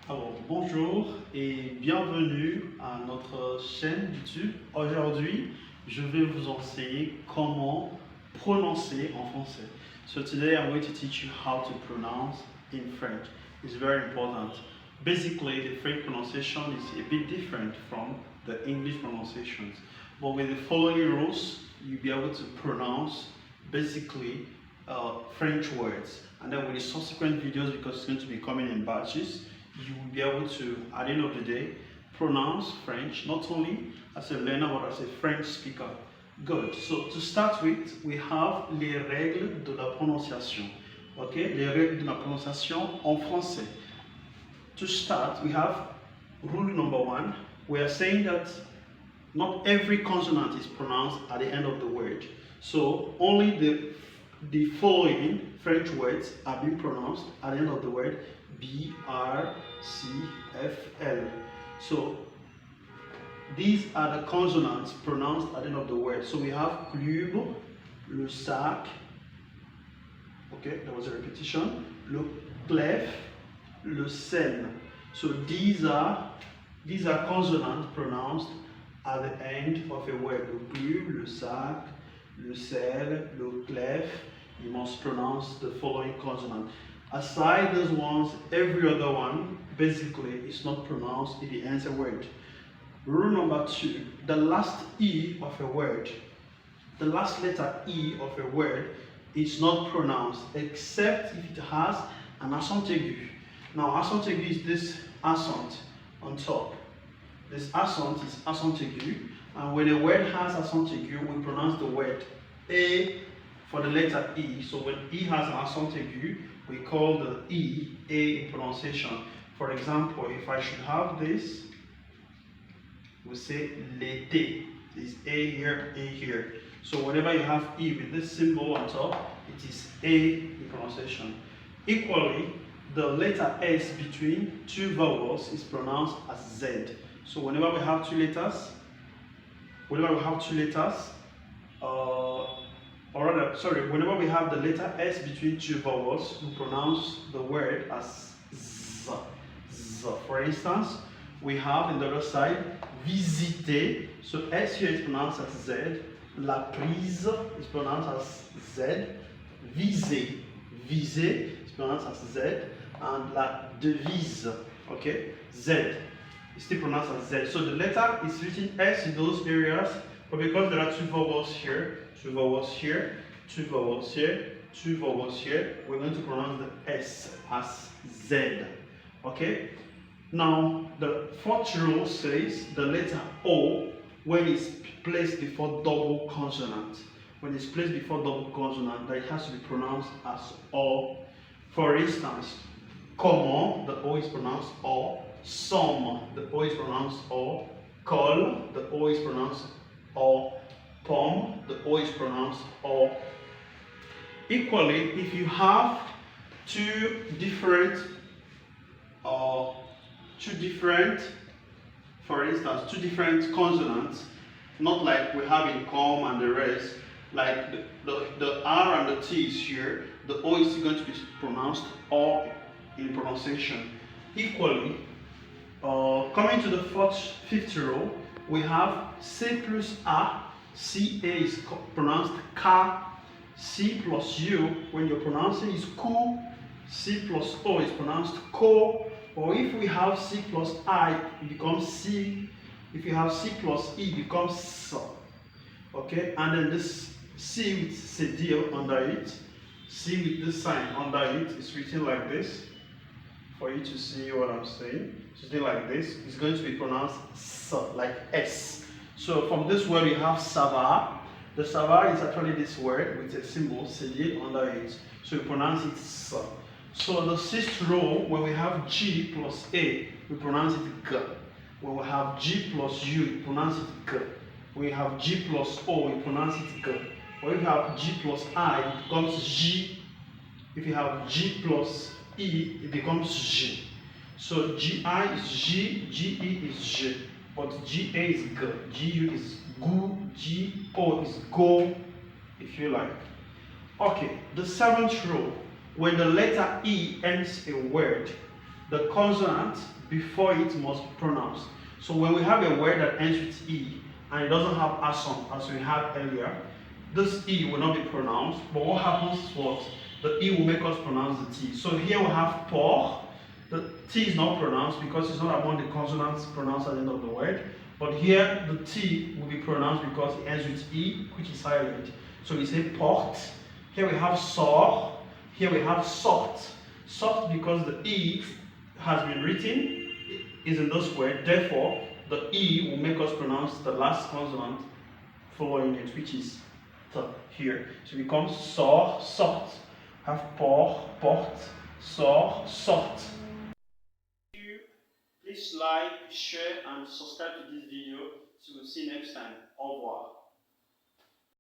Alors, bonjour et bienvenue à notre chaîne YouTube. Aujourd'hui, je vais vous enseigner comment prononcer en français. So today I'm going to teach you how to pronounce in French. It's very important. Basically, the French pronunciation is a bit different from the English pronunciations. But with the following rules, you'll be able to pronounce basically French words. And then with the subsequent videos, because it's going to be coming in batches, you will be able to, at the end of the day, pronounce French, not only as a learner, but as a French speaker. Good. So to start with, we have les règles de la prononciation. Okay, les règles de la prononciation en français. To start, we have rule number one. We are saying that not every consonant is pronounced at the end of the word. So only the following French words are being pronounced at the end of the word. B, R, C, F, L. So these are the consonants pronounced at the end of the word. So we have club, le sac. Okay, there was a repetition. Le clef, le sel. So these are consonants pronounced at the end of a word. Le club, le sac, le sel, le clef. You must pronounce the following consonant. Aside those ones, every other one basically is not pronounced in the answer word. Rule number two, the last E of a word, the last letter E of a word is not pronounced except if it has an accent aigu. Now accent aigu is this accent on top. This accent is accent aigu, and when a word has accent aigu, we pronounce the word A for the letter E. So when E has an accent aigu, we call the E A in pronunciation. For example, if I should have this, we say l'été. It's A here, A here. So whenever you have E with this symbol on top, it is A in pronunciation. Equally, the letter S between two vowels is pronounced as Z. So whenever we have two letters, whenever we have the letter S between two vowels, we pronounce the word as Z. Z. For instance, we have in the other side, visiter. So S here is pronounced as Z. La prise is pronounced as Z. Viser. Viser is pronounced as Z. And la devise, okay, Z is still pronounced as Z. So the letter is written S in those areas, but because there are two vowels here, two vowels here, two vowels here, two vowels here, we're going to pronounce the S as Z. Okay? Now, the fourth rule says the letter O, when it's placed before double consonant, when it's placed before double consonant, that it has to be pronounced as O. For instance, comment, the O is pronounced O. Somme, the O is pronounced O. Col, the O is pronounced O. Pomme, the O is pronounced O. Equally, if you have two different, for instance, two different consonants, not like we have in com and the rest, like the R and the T is here, the O is still going to be pronounced O in pronunciation. Equally, coming to the fifth row, we have C plus A. C A is pronounced K. C plus U, when you're pronouncing, is Ku. C plus O is pronounced Ko. Or if we have C plus I, it becomes C. If you have C plus E, it becomes S. Okay, and then this C with cedille under it, C with this sign under it is written like this. For you to see what I'm saying, something like this, it's going to be pronounced S, like S. So from this word we have savoir. The savoir is actually this word with a symbol, cedille, under it. So we pronounce it S. So the sixth row, when we have G plus A, we pronounce it G. When we have G plus U, we pronounce it G. When we have G plus O, we pronounce it G. When we have G plus I, it becomes G. If you have G plus E, it becomes G. So GI is G, GE is G, but GA is G, GU is GU, GO is GO, if you like. Okay, the seventh row, when the letter E ends a word, the consonant before it must be pronounced. So when we have a word that ends with E and it doesn't have accent as we had earlier, this E will not be pronounced, but what happens is what? The E will make us pronounce the T. So here we have por. The T is not pronounced because it's not among the consonants pronounced at the end of the word. But here the T will be pronounced because it ends with E, which is silent. So we say port. Here we have sort. Here we have sort. Sort because the E has been written, is in this word. Therefore, the E will make us pronounce the last consonant following it, which is T here. So it becomes sort, sort. Have por, port, sort, sort. Please like, share, and subscribe to this video. So we'll see you next time. Au revoir.